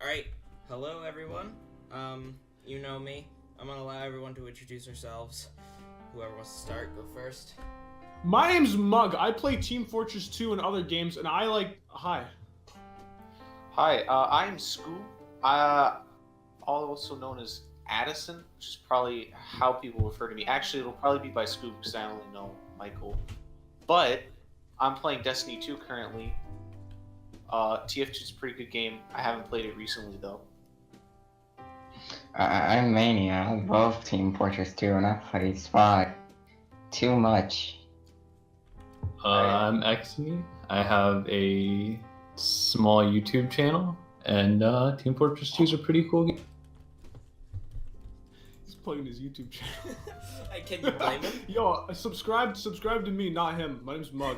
Alright, hello everyone. You know me. I'm gonna allow everyone to introduce themselves. Whoever wants to start, go first. My name's Mug. I play Team Fortress 2 and other games, and I like... Hi. Hi, I'm Scoop. Also known as Addison, which is probably how people refer to me. Actually, it'll probably be by Scoop because I only know Michael. But I'm playing Destiny 2 currently. TF2 is a pretty good game. I haven't played it recently though. I'm Mania. I love Team Fortress 2 and I play Spy too much. I'm Xe. I have a small YouTube channel, and Team Fortress 2 is a pretty cool game. He's playing his YouTube channel. Can you blame him? Yo, subscribe to me, not him. My name's Mug.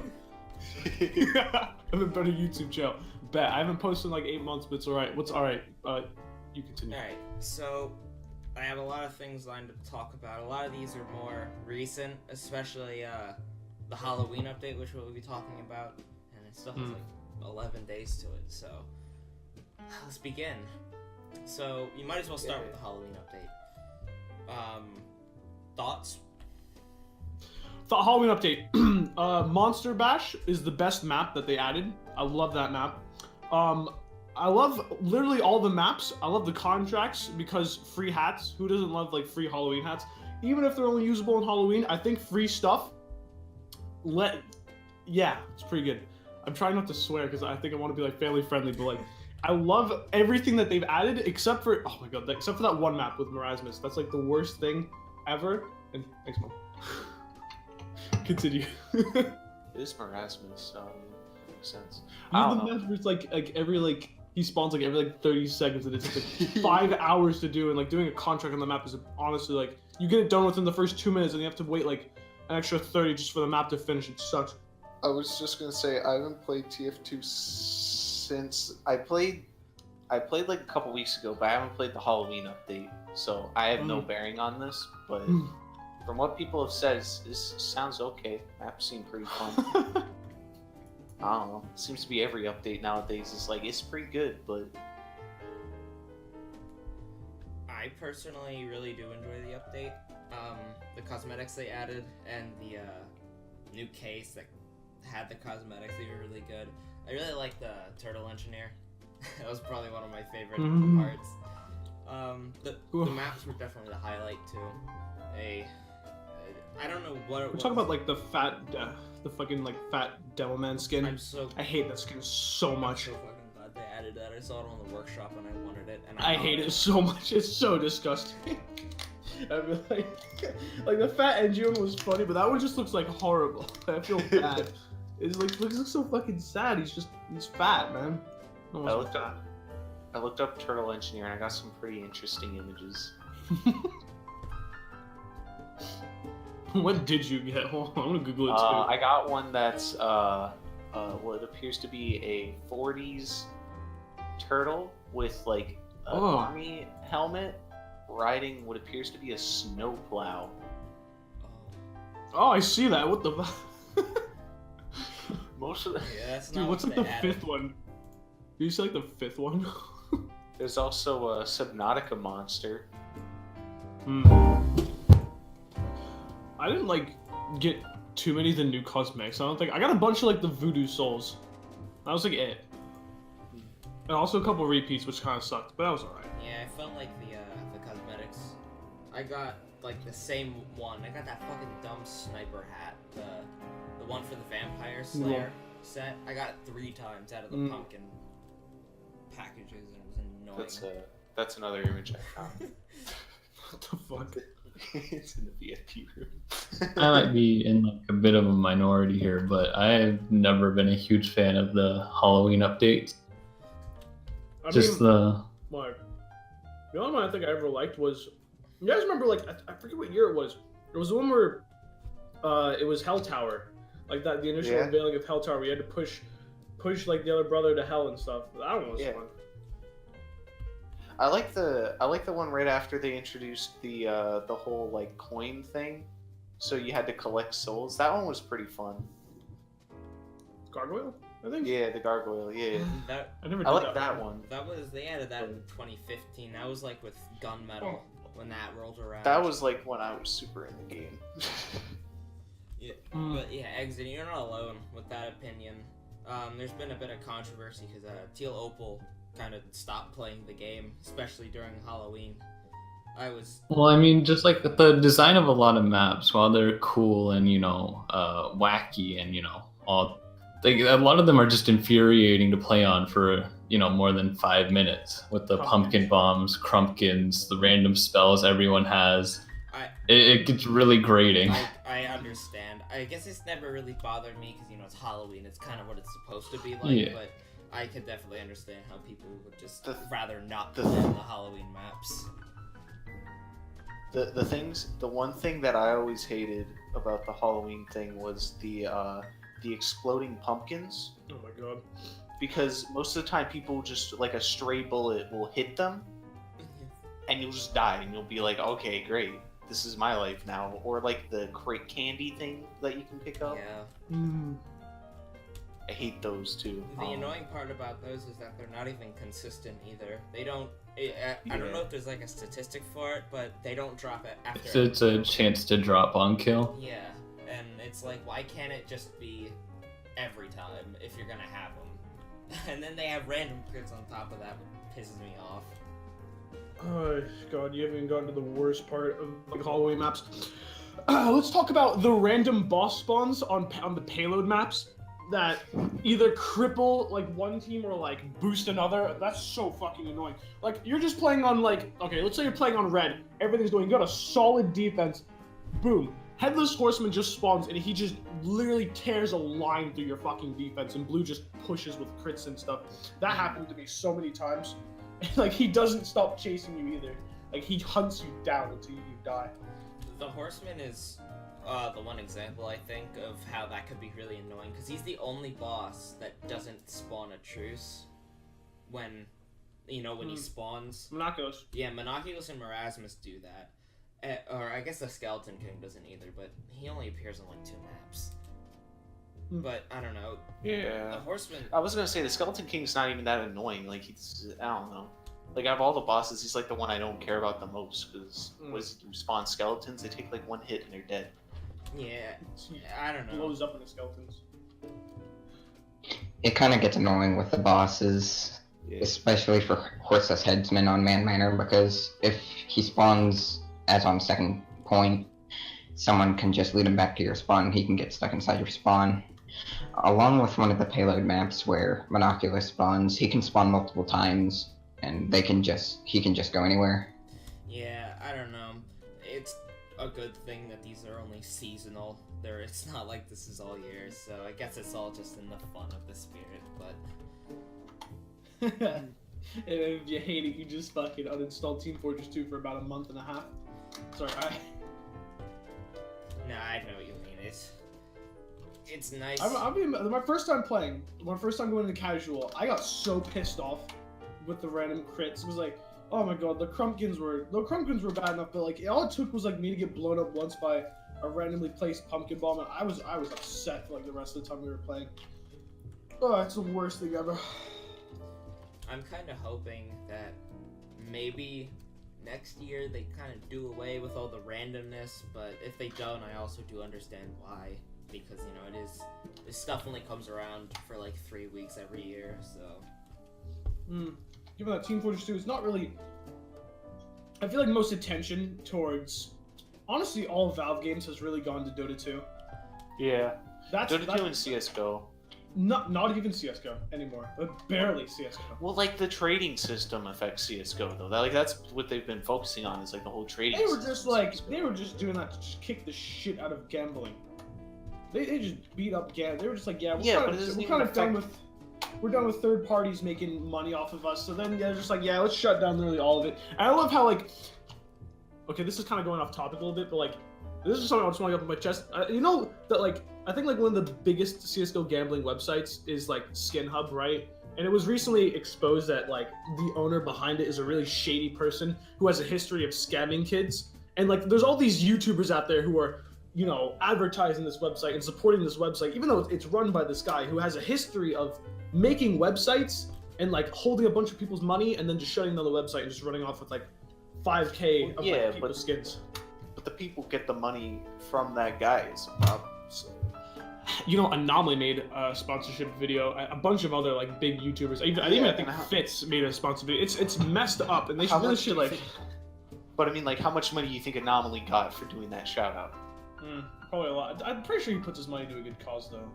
I have a better YouTube channel. Bet. I haven't posted in like 8 months, but it's alright. What's alright? You continue. Alright, so I have a lot of things lined up to talk about. A lot of these are more recent, especially the Halloween update, which we'll be talking about, and it still has like 11 days to it, so let's begin. So you might as well start with the Halloween update. Thoughts? The Halloween update. Monster Bash is the best map that they added. I love that map. I love literally all the maps. I love the contracts because free hats. Who doesn't love like free Halloween hats? Even if they're only usable in Halloween, I think free stuff. Yeah, it's pretty good. I'm trying not to swear because I think I want to be like family friendly, but like I love everything that they've added except for except for that one map with Marasmus. That's like the worst thing ever. And thanks, Mom. Continue. It is Marasmus, so that makes sense. The map where it's like every he spawns like every 30 seconds and it's like 5 hours to do, and like doing a contract on the map is honestly like you get it done within the first 2 minutes and you have to wait like an extra 30 just for the map to finish. It sucks. I was just gonna say I haven't played TF2 since I played like a couple weeks ago, but I haven't played the Halloween update, so I have no bearing on this. But from what people have said, this sounds okay. Maps seem pretty fun. I don't know. Seems to be every update nowadays. It's like it's pretty good, but I personally really do enjoy the update. The cosmetics they added and the new case that had the cosmetics, they were really good. I really like the turtle engineer. That was probably one of my favorite parts. The maps were definitely the highlight too. I don't know what it was. We're talking about like the fucking like fat Devilman skin. I hate that skin so much. I'm so fucking glad they added that. I saw it on the workshop and I wanted it. And I hate it so much. It's so disgusting. I mean, like the fat engine one was funny, but that one just looks like horrible. I feel bad. It's like looks so fucking sad. He's fat, man. No I looked up turtle engineer and I got some pretty interesting images. What did you get? Hold on, I'm gonna Google it too. I got one that's what appears to be a 40s turtle with like an army helmet riding what appears to be a snowplow. Oh, I see that. What the fuck? Most of the dude, what's like the fifth one? Do you see like the fifth one? There's also a Subnautica monster. I didn't like get too many of the new cosmetics. I don't think I got a bunch of like the voodoo souls. That was like it, and also a couple repeats, which kind of sucked, but that was alright. Yeah, I felt like the cosmetics. I got like the same one. I got that fucking dumb sniper hat, the one for the Vampire Slayer set. I got it 3 times out of the pumpkin packages, and it was annoying. That's another image I found. What the fuck? It's in the VIP room. I might be in like a bit of a minority here, but I've never been a huge fan of the Halloween updates. The only one I think I ever liked was, you guys remember like I forget what year it was. It was the one where it was Hell Tower, like that the initial unveiling of Hell Tower. We had to push like the other brother to hell and stuff. That one was fun. I like the one right after they introduced the whole like coin thing, so you had to collect souls. That one was pretty fun. Gargoyle, I think. Yeah, the gargoyle. Yeah, That I never did I like that one. they added that in 2015. That was like with gunmetal when that rolled around. That was like when I was super in the game. Yeah, Mm. but yeah, Exit, you're not alone with that opinion. There's been a bit of controversy because Teal Opal kind of stopped playing the game, especially during Halloween. Well, I mean, just like the design of a lot of maps, while they're cool and wacky and a lot of them are just infuriating to play on for more than 5 minutes with the pumpkin bombs, crumpkins, the random spells everyone has. It gets really grating. I understand. I guess it's never really bothered me because it's Halloween. It's kind of what it's supposed to be like. Yeah. But I could definitely understand how people would just The- rather not the- play on the Halloween maps. The one thing that I always hated about the Halloween thing was the exploding pumpkins, Oh my god. because most of the time people just like a stray bullet will hit them and you'll just die and you'll be like, okay, great, this is my life now. Or like the crate candy thing that you can pick up. Yeah. Mm. I hate those too. The annoying part about those is that they're not even consistent either. They don't. I don't know if there's like a statistic for it, but they don't drop it after. It's a chance to drop on kill. Yeah, and it's like, why can't it just be every time if you're gonna have them? And then they have random crits on top of that, which pisses me off. Oh god, you haven't even gotten to the worst part of like Halloween maps. Let's talk about the random boss spawns on the payload maps that either cripple like one team or like boost another. That's so fucking annoying. Like you're just playing on like, okay, let's say you're playing on red, everything's going, you got a solid defense, boom. Headless Horseman just spawns and he just literally tears a line through your fucking defense, and blue just pushes with crits and stuff. That happened to me so many times. Like he doesn't stop chasing you either. Like he hunts you down until you die. The Horseman is the one example, I think, of how that could be really annoying, because he's the only boss that doesn't spawn a truce when, when he spawns. Monaco's. Yeah, Monoculus and Marasmus do that. Or I guess the Skeleton King doesn't either, but he only appears on like 2 maps. But I don't know. Yeah. The Horseman. I was gonna say the Skeleton King's not even that annoying. Like I don't know. Like out of all the bosses, he's like the one I don't care about the most, because when spawn skeletons, they take like 1 hit and they're dead. Yeah, I don't know. Blows up in the skeletons. It kind of gets annoying with the bosses, especially for Horseless Headsman on Man Manor, because if he spawns as on second point, someone can just lead him back to your spawn and he can get stuck inside your spawn. Along with one of the payload maps where Monoculus spawns, he can spawn multiple times and he can just go anywhere. Yeah, I don't know. It's a good thing that these are only seasonal. It's not like this is all year, so I guess it's all just in the fun of the spirit, but... And if you hate it, you just fucking uninstall Team Fortress 2 for about a month and a half. Sorry, No, I know what you mean. It's nice. my first time playing, my first time going into casual, I got so pissed off with the random crits. It was like, oh my god, the crumpkins were bad enough, but like all it took was like me to get blown up once by a randomly placed pumpkin bomb, and I was upset for like the rest of the time we were playing. Oh, it's the worst thing ever. I'm kind of hoping that maybe next year they kind of do away with all the randomness, but if they don't, I also do understand why, because this stuff only comes around for like 3 weeks every year, so. Given that Team Fortress 2 is not really, I feel like most attention towards, honestly, all Valve games has really gone to Dota 2. Yeah. That's Dota 2 and CS:GO. Not even CS:GO anymore, but barely CS:GO. Well, like the trading system affects CS:GO though. That's what they've been focusing on, is like the whole trading. They were system just in like CS:GO. they were just doing that to just kick the shit out of gambling. They just beat up gambling. They were just like, yeah, we're done with third parties making money off of us. So then they're just like, yeah, let's shut down nearly all of it. And I love how like, okay, this is kind of going off topic a little bit, but like, this is something I just want to get off my chest. That like, I think like one of the biggest CS:GO gambling websites is like Skin Hub, right? And it was recently exposed that like the owner behind it is a really shady person who has a history of scamming kids. And like, there's all these YouTubers out there who are you know, advertising this website and supporting this website, even though it's run by this guy who has a history of making websites and like holding a bunch of people's money and then just shutting down the website and just running off with like 5K of like, people's skins. But the people get the money from that guy. It's a problem. So. You know, Anomaly made a sponsorship video. A bunch of other like big YouTubers. I think Fitz made a sponsorship video. It's messed up, and they should really should like. But I mean, like, how much money do you think Anomaly got for doing that shout out? Probably a lot. I'm pretty sure he puts his money to a good cause, though.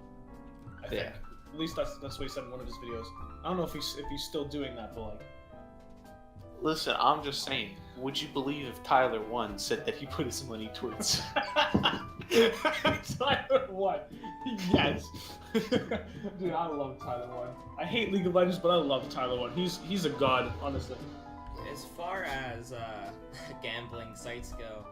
I think. At least that's what he said in one of his videos. I don't know if he's still doing that, but like. Listen, I'm just saying. Would you believe if Tyler 1 said that he put his money towards? Tyler 1. Yes. Dude, I love Tyler 1. I hate League of Legends, but I love Tyler 1. He's a god, honestly. As far as gambling sites go,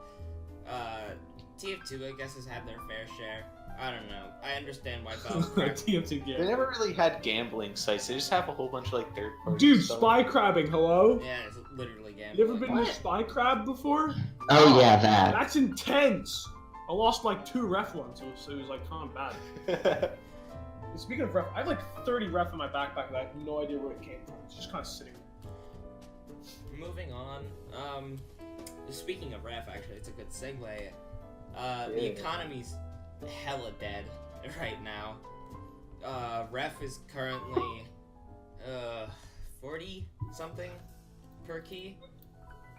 TF2 I guess has had their fair share. I don't know. I understand why Valve. TF2 They never really had gambling sites. They just have a whole bunch of like third party. Dude, stuff. spy crabbing, hello? Yeah, it's literally gambling. You ever been to Spy Crab before? Oh yeah, that. That's intense. I lost like 2 ref ones, so it was like kind of bad. Speaking of ref, I have like 30 ref in my backpack that I have no idea where it came from. It's just kind of sitting there. Moving on. Speaking of ref, actually, it's a good segue. The economy's hella dead right now. Ref is currently 40 something per key.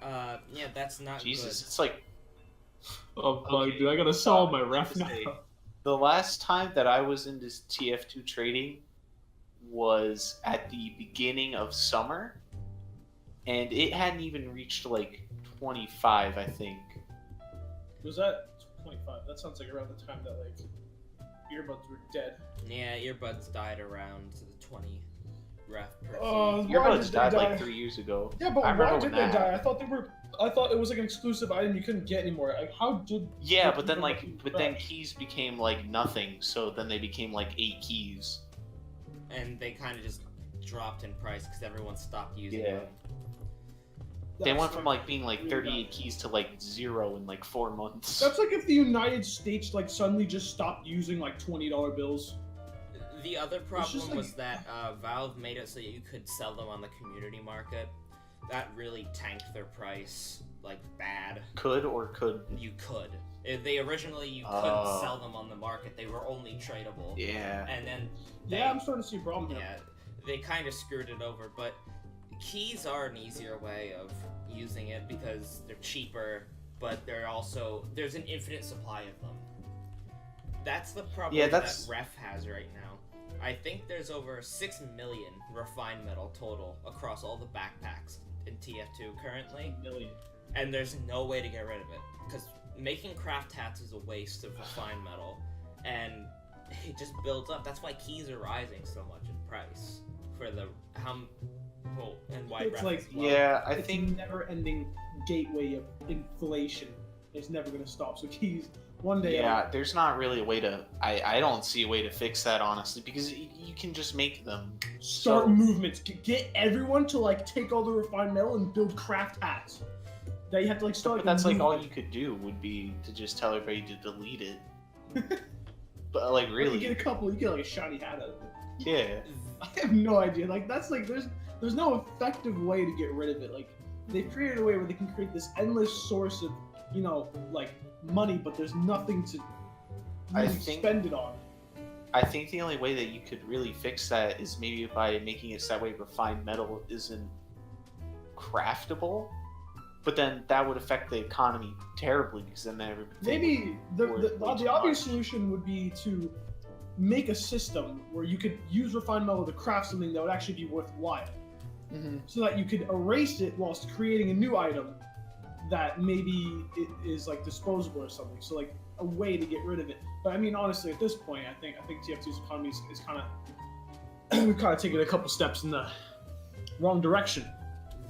Yeah, that's not Jesus, good. it's like. Oh fuck, dude, I gotta solve my ref now. The last time that I was into TF2 trading was at the beginning of summer, and it hadn't even reached like 25, I think. Was that 25? That sounds like around the time that like earbuds were dead. Yeah, earbuds died around the 20 ref per key. Earbuds died like 3 years ago. Yeah, but why did they die? I thought it was like an exclusive item you couldn't get anymore. Like, how did? Yeah, but then then keys became like nothing. So then they became like 8 keys. And they kind of just dropped in price because everyone stopped using Yeah. them. They went from like being like 38 keys to like 0 in like 4 months. That's like if the United States like suddenly just stopped using like $20 bills. The other problem like- was that Valve made it so you could sell them on the community market. That really tanked their price, like, bad. Could or couldn't? You could. You couldn't sell them on the market. They were only tradable. Yeah. And then Yeah, I'm starting to see a problem here. yeah, they kind of screwed it over, but keys are an easier way of using it because they're cheaper, but there's an infinite supply of them. That's the problem that Ref has right now. I think there's over 6 million refined metal total across all the backpacks in TF2 currently. And there's no way to get rid of it because making craft hats is a waste of refined metal, and it just builds up. That's why keys are rising so much in price for the and why It's Ref like as well. Yeah, I it's think. a never-ending gateway of inflation. It's never gonna stop. So keys, one day. Yeah, there's not really a way to. I don't see a way to fix that honestly because you can just make them. Start movements. Get everyone to like take all the refined metal and build craft hats. That you have to like start. But that's like all you could do would be to just tell everybody to delete it. But like really. You get like a shiny hat out of it. Yeah. I have no idea. Like that's like there's no effective way to get rid of it. Like they've created a way where they can create this endless source of like money, but there's nothing to really spend it on. I think the only way that you could really fix that is maybe by making it so that way refined metal isn't craftable. But then that would affect the economy terribly because then everybody. Maybe the obvious solution would be to make a system where you could use refined metal to craft something that would actually be worthwhile. Mm-hmm. So that you could erase it whilst creating a new item that maybe it is like disposable or something. So like a way to get rid of it. But I mean, honestly, at this point, I think TF2's economy is kind of we've kind of taken a couple steps in the wrong direction.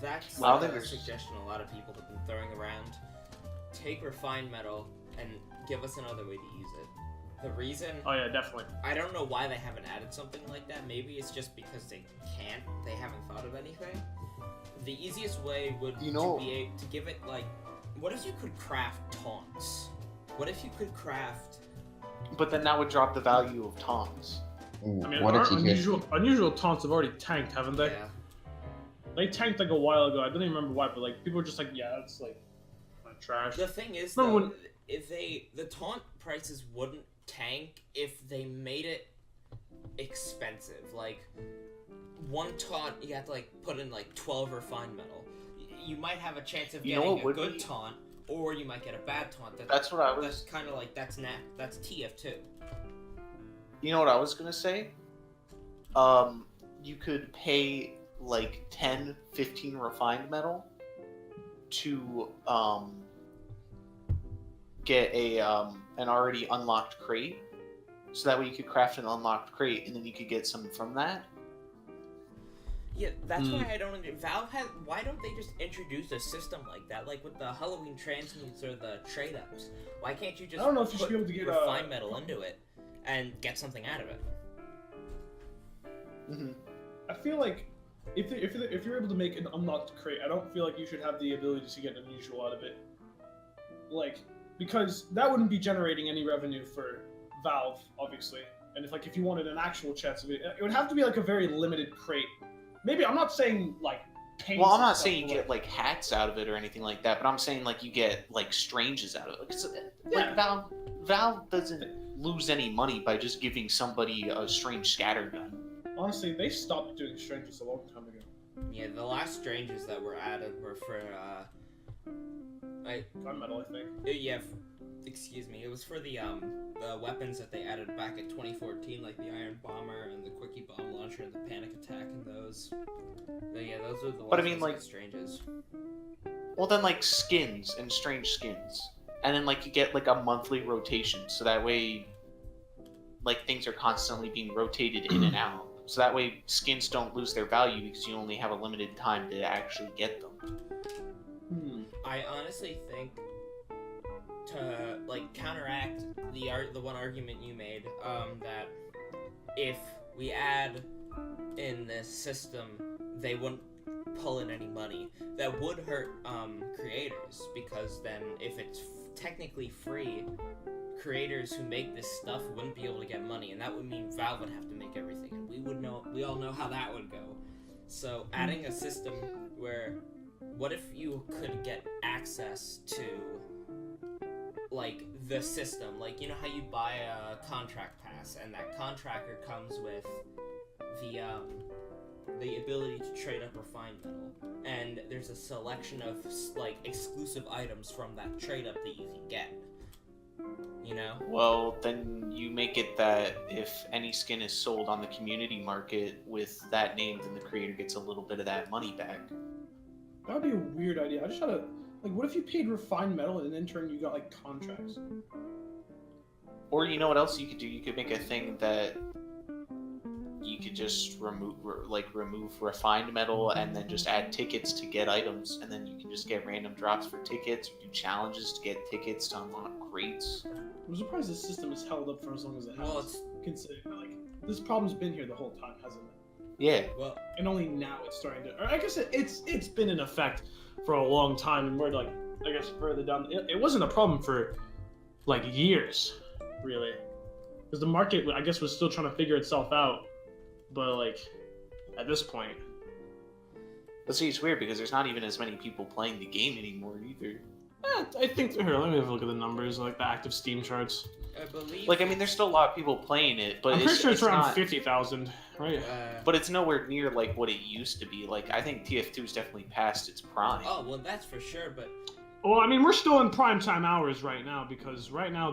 That's Well, a suggestion a lot of people have been throwing around. Take refined metal and give us another way to use it. The reason... Oh yeah, definitely. I don't know why they haven't added something like that. Maybe it's just because they can't. They haven't thought of anything. The easiest way would be to give it, like... What if you could craft taunts? What if you could craft? But then that would drop the value of taunts. Ooh, I mean, what if our you could? unusual taunts have already tanked, haven't they? Yeah. They tanked like a while ago. I don't even remember why, but like people were just like, yeah, it's like trash. The thing is, Remember though, when- if the taunt prices wouldn't tank if they made it expensive. Like, one taunt, you have to like put in like 12 refined metal. You might have a chance of You know getting a what would good be- taunt, or you might get a bad taunt. That's what I was. That's kind of like that's TF2. You know what I was gonna say? You could pay like 10, 15 refined metal to get a an already unlocked crate, so that way you could craft an unlocked crate, and then you could get some from that. Yeah, that's why I don't. Valve has. Why don't they just introduce a system like that, like with the Halloween transmutes or the trade ups? Why can't you just? I don't know if you should put be able to get refined metal into it and get something out of it. Mm-hmm. I feel like if you're able to make an unlocked crate, I don't feel like you should have the ability to get an unusual out of it. Like, because that wouldn't be generating any revenue for Valve, obviously. And if you wanted an actual chance of it, it would have to be like a very limited crate. Maybe I'm not saying like paints. Well, I'm and not stuff, saying you but, get like hats out of it or anything like that, but I'm saying like you get like stranges out of it. 'Cause, like Valve doesn't lose any money by just giving somebody a strange scattergun. honestly, they stopped doing strangers a long time ago. Yeah, the last strangers that were added were for Gun metal, I think. excuse me, it was for the weapons that they added back in 2014, like the Iron Bomber and the Quickie Bomb Launcher and the Panic Attack and those. But yeah, those were the But I last mean, ones like- with strangers. Well, then like skins and strange skins, and then like you get like a monthly rotation, so that way, like things are constantly being rotated in and out. So that way, skins don't lose their value because you only have a limited time to actually get them. I honestly think to like counteract the one argument you made, that if we add in this system, they wouldn't pull in any money. That would hurt creators, because then if it's technically free, creators who make this stuff wouldn't be able to get money, and that would mean Valve would have to make everything, and we all know how that would go. So adding a system where, what if you could get access to like the system, like you know how you buy a contract pass, and that contractor comes with the ability to trade up refined metal, and there's a selection of like exclusive items from that trade up that you can get. You know? Well, then you make it that if any skin is sold on the community market with that name, then the creator gets a little bit of that money back. That would be a weird idea. I just had like, what if you paid refined metal and in turn you got like contracts? Or you know what else you could do? You could make a thing that you could just remove refined metal and then just add tickets to get items, and then you can just get random drops for tickets, or do challenges to get tickets to unlock crates. I'm surprised this system has held up for as long as it has. Well, it's considering that, like, this problem's been here the whole time, hasn't it? Yeah. well, And only now it's starting to. Or I guess it's been in effect for a long time, and we're like, I guess further down. It wasn't a problem for like years, really, because the market, I guess, was still trying to figure itself out. But like, at this point, But see, it's weird because there's not even as many people playing the game anymore either. I think here. Let me have a look at the numbers, like the active Steam charts. I believe. Like, I mean, there's still a lot of people playing it, but I'm pretty sure it's around not, 50,000, right? But it's nowhere near like what it used to be. Like, I think TF2's definitely past its prime. Oh well, that's for sure. But Well, I mean, we're still in prime time hours right now, because right now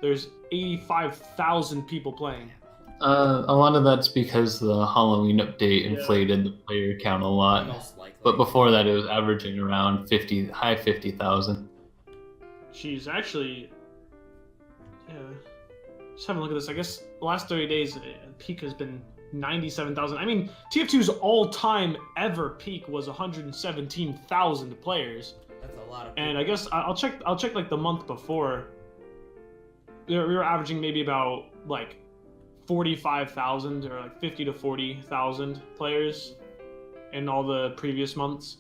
there's 85,000 people playing. A lot of that's because the Halloween update inflated the player count a lot. most likely. But before that, it was averaging around high 50,000. She's actually, yeah. Just having a look at this. I guess the last 30 days, peak has been 97,000. I mean, TF2's all-time ever peak was 117,000 players. That's a lot of. And I guess I'll check like the month before. We were averaging maybe about like 45,000 or like 50 to 40,000 players in all the previous months.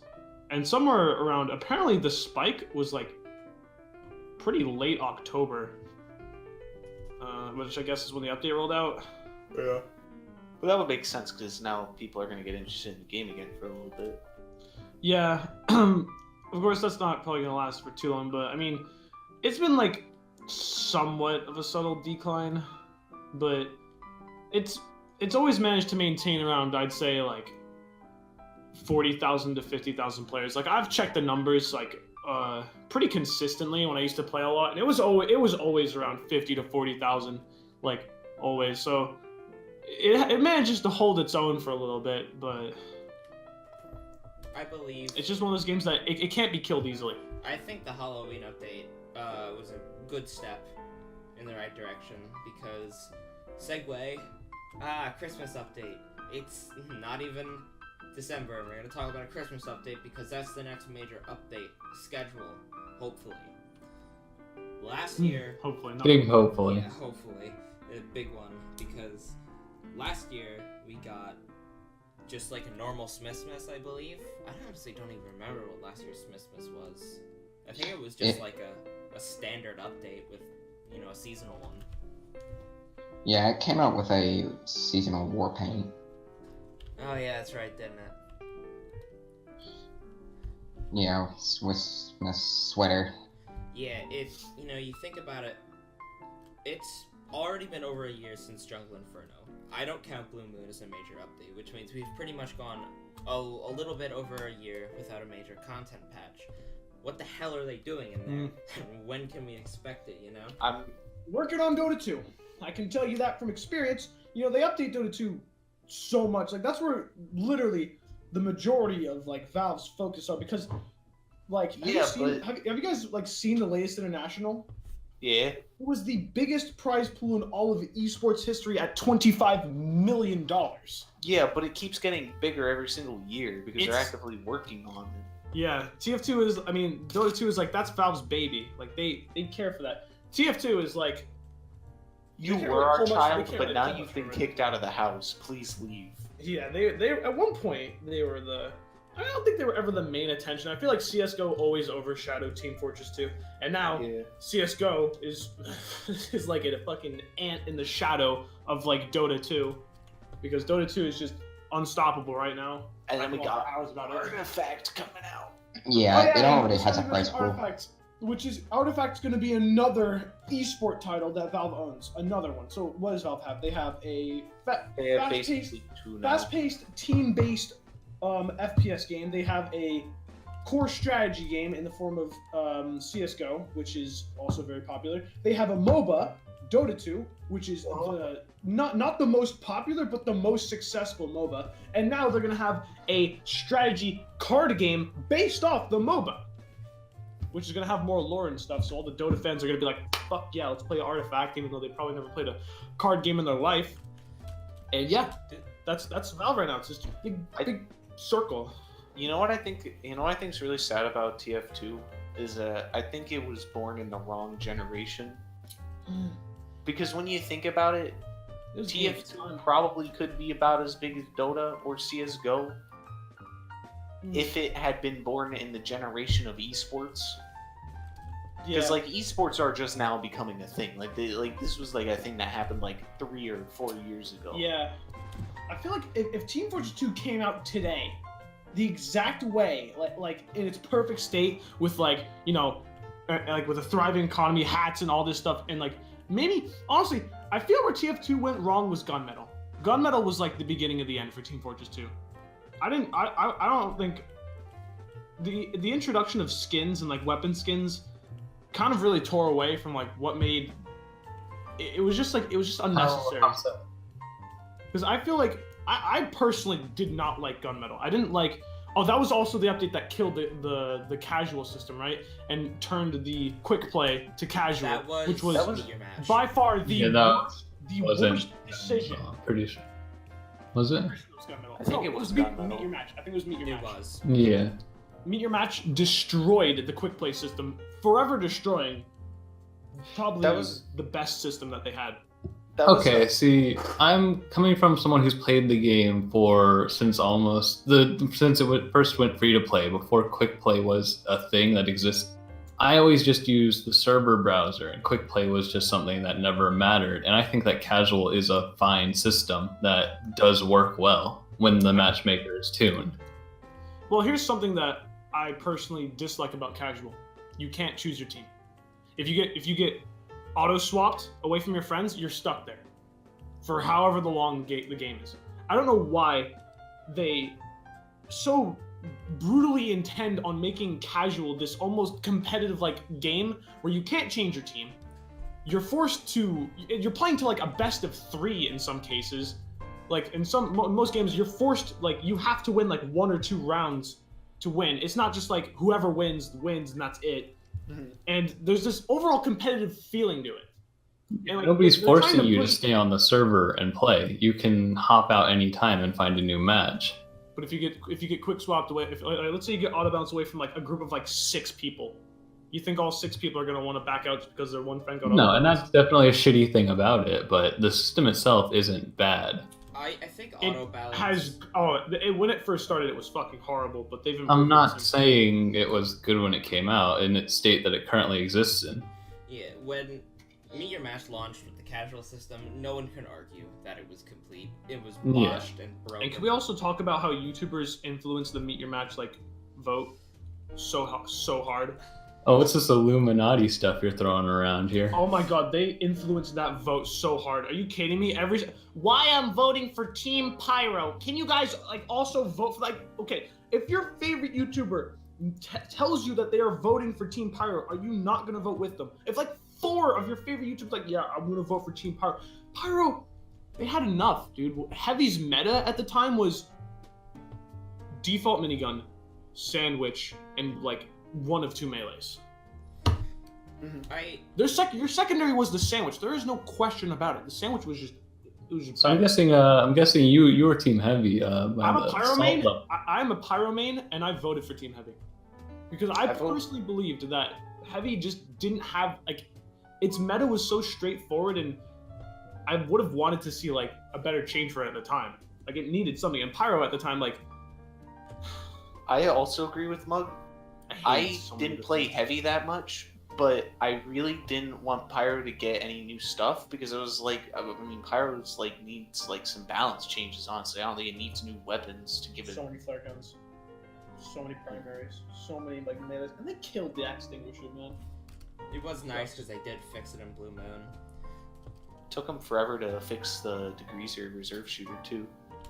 And somewhere around, apparently the spike was like pretty late October, which I guess is when the update rolled out. Yeah. Well, that would make sense because now people are going to get interested in the game again for a little bit. Yeah, of course that's not probably gonna last for too long, but I mean, it's been like somewhat of a subtle decline, but it's always managed to maintain around, I'd say, like 40,000 to 50,000 players. Like I've checked the numbers like pretty consistently when I used to play a lot, and it was always around 50 to 40,000, like always. So it manages to hold its own for a little bit, but I believe it's just one of those games that it can't be killed easily. I think the Halloween update was a good step in the right direction because Christmas update. It's not even December, and we're gonna talk about a Christmas update because that's the next major update schedule, hopefully. Last year, Hopefully not. Big hopefully. yeah, hopefully a big one because last year we got just like a normal Smithmas, I believe. I honestly don't even remember what last year's Smithmas was. I think it was just like a standard update with, you know, a seasonal one. Yeah, it came out with a seasonal war paint. Oh yeah, that's right, didn't it? Yeah, Swiss sweater. Yeah, you know, you think about it, it's already been over a year since Jungle Inferno. I don't count Blue Moon as a major update, which means we've pretty much gone a little bit over a year without a major content patch. What the hell are they doing in there? When can we expect it, you know? I'm Working on Dota 2. I can tell you that from experience. You know, they update Dota 2 so much. Like, that's where literally the majority of, like, Valve's focus are because, like, have you guys, like, seen the latest International? Yeah. It was the biggest prize pool in all of esports history at $25 million. Yeah, but it keeps getting bigger every single year because they're It's- actively working on it. Yeah, TF2 is, I mean, Dota 2 is like, that's Valve's baby. Like, they care for that. TF2 is like, You they can't were really our pull much- child, they can't but really now pull you've much been from it. kicked out of the house. Please leave. Yeah, they at one point, they were I don't think they were ever the main attention. I feel like CSGO always overshadowed Team Fortress 2. And now, Yeah. CSGO is is like a fucking ant in the shadow of, like, Dota 2. Because Dota 2 is just unstoppable right now. And then I we can got talk for hours about it. Artifact coming out. Yeah, it and already it's has a gonna be price pool. Artifact, which is Artifact's going to be another esport title that Valve owns. Another one. So what does Valve have? They have a They have fast-paced, basically two now. fast-paced, team-based FPS game. They have a core strategy game in the form of CSGO, which is also very popular. They have a MOBA, Dota 2, which is not the most popular, but the most successful MOBA. And now they're going to have a strategy card game based off the MOBA, which is going to have more lore and stuff. So all the Dota fans are going to be like, fuck yeah, let's play Artifact, even though they probably never played a card game in their life. And yeah, that's Valve right now. It's just a big circle. You know what I think? You know what I think's really sad about TF2 is I think it was born in the wrong generation. Because when you think about it, TF2 probably could be about as big as Dota or CS:GO if it had been born in the generation of esports. Because like esports are just now becoming a thing. Like this was like a thing that happened like 3 or 4 years ago. Yeah, I feel like if Team Fortress 2 came out today, the exact way, like in its perfect state, with like, you know, like with a thriving economy, hats and all this stuff, and like maybe honestly, I feel where TF2 went wrong was Gunmetal. Gunmetal was like the beginning of the end for Team Fortress 2. I don't think the introduction of skins and like weapon skins kind of really tore away from like what made it was just unnecessary. Because I feel like I personally did not like Gunmetal. I didn't like. Oh, that was also the update that killed the casual system, right? And turned the quick play to casual, which was Meet Your Match. by far the worst decision. Pretty sure. Was it? I think it was Meet Gunmetal. Your Match. I think it was Meet Your It Match. was. Yeah. Meet Your Match destroyed the quick play system, forever destroying probably That was- the best system that they had. That was Okay, see, I'm coming from someone who's played the game since it first went free to play, before quick play was a thing that exists. I always just used the server browser, and quick play was just something that never mattered. And I think that casual is a fine system that does work well when the matchmaker is tuned. Well, here's something that I personally dislike about casual. You can't choose your team. If you get auto swapped away from your friends, you're stuck there for however long the game is. I don't know why they so brutally intend on making casual this almost competitive like game where you can't change your team. You're playing to like a best of 3 in some cases. Like in most games you're forced, like you have to win like 1 or 2 rounds to win. It's not just like whoever wins and that's it. Mm-hmm. And there's this overall competitive feeling to it. And, like, nobody's forcing you to stay on the server and play. You can hop out anytime and find a new match. But if you get quick swapped away, let's say you get auto bounce away from like a group of like 6 people, you think all 6 people are gonna want to back out just because their one friend got auto bounce? No, and that's definitely a shitty thing about it. But the system itself isn't bad. I think auto balance when it first started, it was fucking horrible. But they've improved. I'm not saying it was good when it came out in its state that it currently exists in. Yeah, when Meet Your Match launched with the casual system, no one can argue that it was complete. It was washed and broken. And can we also talk about how YouTubers influence the Meet Your Match like vote so hard? Oh, what's this Illuminati stuff you're throwing around here? Oh my god, they influenced that vote so hard. Are you kidding me? Why I'm voting for Team Pyro? Can you guys like also vote for okay, if your favorite YouTuber tells you that they are voting for Team Pyro, are you not gonna vote with them? If like 4 of your favorite YouTubers like, yeah, I'm gonna vote for Team Pyro. Pyro, they had enough, dude. Heavy's meta at the time was default minigun, sandwich, and like 1 of 2 melees. Mm-hmm. Your secondary was the sandwich. There is no question about it. The sandwich was just. So I'm guessing you were Team Heavy. I'm a Pyro main. I'm a Pyro main, and I voted for Team Heavy because I personally believed that Heavy just didn't have like its meta was so straightforward, and I would have wanted to see like a better change for it at the time. Like it needed something, and Pyro at the time like. I also agree with Mug. I didn't play Heavy that much, but I really didn't want Pyro to get any new stuff because it was like, I mean, Pyro's like needs like some balance changes. Honestly, I don't think it needs new weapons to give it. So many flare guns, so many primaries, so many like melees, and they killed the extinguisher, man. It was nice because they did fix it in Blue Moon. Took them forever to fix the degreaser reserve shooter too.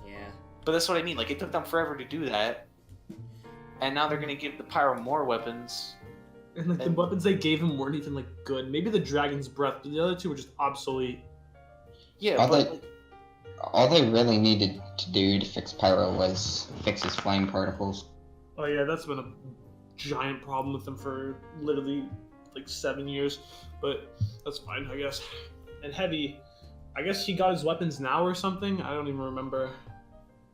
Yeah. But that's what I mean. Like it took them forever to do that. And now they're gonna give the Pyro more weapons. And like the weapons they gave him weren't even like good. Maybe the Dragon's Breath, but the other 2 were just obsolete. Yeah, all they really needed to do to fix Pyro was fix his flame particles. Oh yeah, that's been a giant problem with them for literally like 7 years. But that's fine, I guess. And Heavy, I guess he got his weapons now or something. I don't even remember.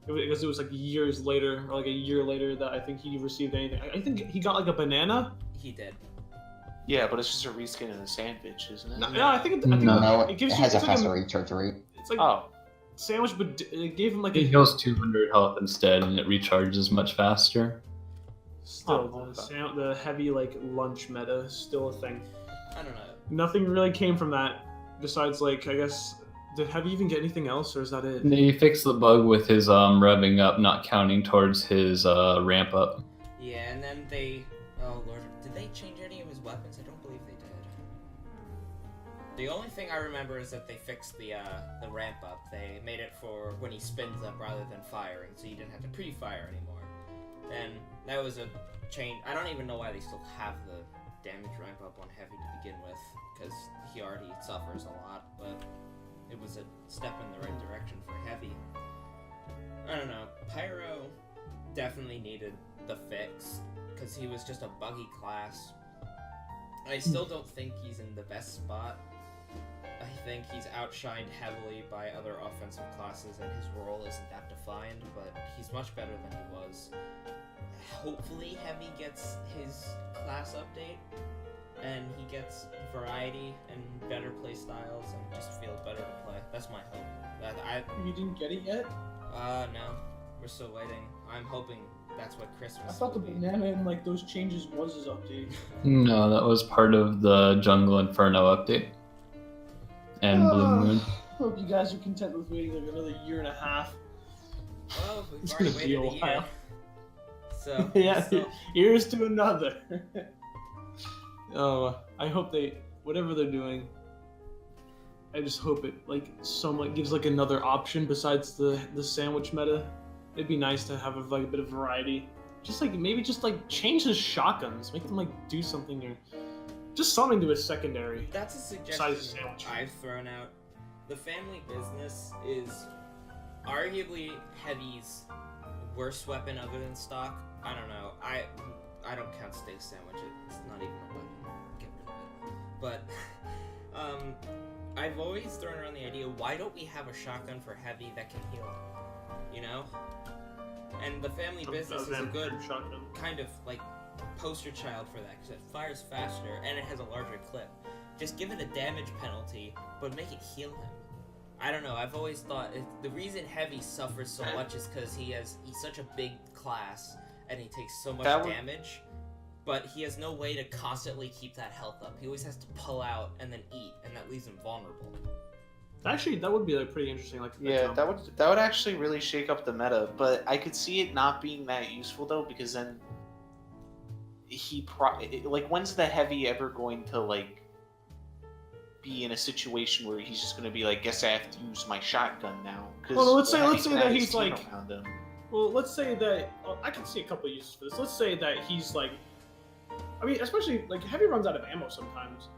Because it was like years later, or like a year later, that I think he received anything. I think he got like a banana. He did. Yeah, but it's just a reskin of the sandwich, isn't it? No, I think it gives has you, a faster recharge rate. It's like sandwich, but it gave him like it heals 200 health instead, and it recharges much faster. Still, the Heavy like lunch meta is still a thing. I don't know. Nothing really came from that, besides like I guess. Did Heavy even get anything else, or is that it? He fixed the bug with his revving up, not counting towards his ramp up. Yeah, and then oh lord, did they change any of his weapons? I don't believe they did. The only thing I remember is that they fixed the ramp up. They made it for when he spins up rather than firing, so you didn't have to pre-fire anymore. And that was a change. I don't even know why they still have the damage ramp up on Heavy to begin with, because he already suffers a lot, but it was a step in the right direction for Heavy. I don't know. Pyro definitely needed the fix, because he was just a buggy class. I still don't think he's in the best spot. I think he's outshined heavily by other offensive classes, and his role isn't that defined, but he's much better than he was. Hopefully Heavy gets his class update, and he gets variety and better play styles and just feels better to play. That's my hope. You didn't get it yet? No. We're still waiting. I'm hoping that's what Christmas. I thought the will be. banana and like those changes was his update. No, that was part of the Jungle Inferno update. And Blue Moon. Hope you guys are content with waiting like another year and a half. Well, we've It's already gonna be waited a a year. while. So Yeah, still- here's to another. Oh, I hope whatever they're doing, I just hope it like somewhat gives like another option besides the sandwich meta. It'd be nice to have like a bit of variety. Just like maybe just like change his shotguns, make them like do something or just something to his secondary. That's a Besides the suggestion sandwich. I've thrown out. The family business is arguably Heavy's worst weapon other than stock. I don't know. I don't count steak sandwich. It's not even a weapon. Get rid of it. But I've always thrown around the idea, why don't we have a shotgun for Heavy that can heal? You know? And the family business is a good shotgun. kind of like poster child for that, because it fires faster and it has a larger clip. Just give it a damage penalty, but make it heal him. I don't know, I've always thought the reason Heavy suffers so much is because he's such a big class and he takes so much damage, but he has no way to constantly keep that health up. He always has to pull out and then eat, and that leaves him vulnerable. Actually, that would be like pretty interesting. Like Yeah, that would actually really shake up the meta, but I could see it not being that useful though, because then like when's the Heavy ever going to like be in a situation where he's just going to be like, guess I have to use my shotgun now? Well, let's say that his he's team like, around him. well, let's say that I can see a couple of uses for this. Let's say that he's like, I mean, especially like Heavy runs out of ammo sometimes,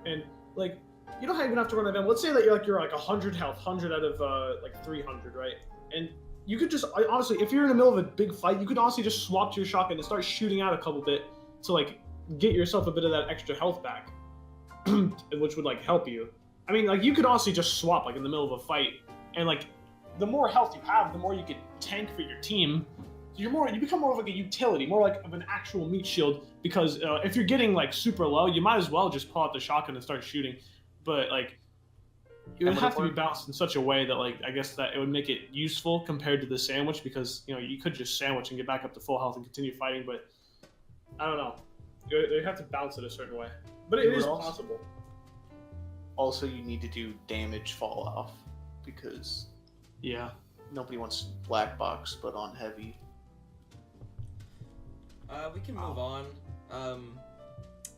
and like you don't even have to run out of ammo. Let's say that you're like 100 health, 100 out of like 300, right? And you could just honestly, if you're in the middle of a big fight, you could honestly just swap to your shotgun and start shooting out a couple bit to like get yourself a bit of that extra health back, which would like help you. I mean, like you could honestly just swap like in the middle of a fight, and like the more health you have, the more you can tank for your team. So you become more of like a utility, more like of an actual meat shield. Because if you're getting like super low, you might as well just pull out the shotgun and start shooting. But like, it would have to be balanced in such a way that like I guess that it would make it useful compared to the sandwich, because you could just sandwich and get back up to full health and continue fighting. But I don't know, they have to balance it a certain way. But it is possible. Also, you need to do damage fall off, because yeah, nobody wants black box, but on Heavy. We can move on.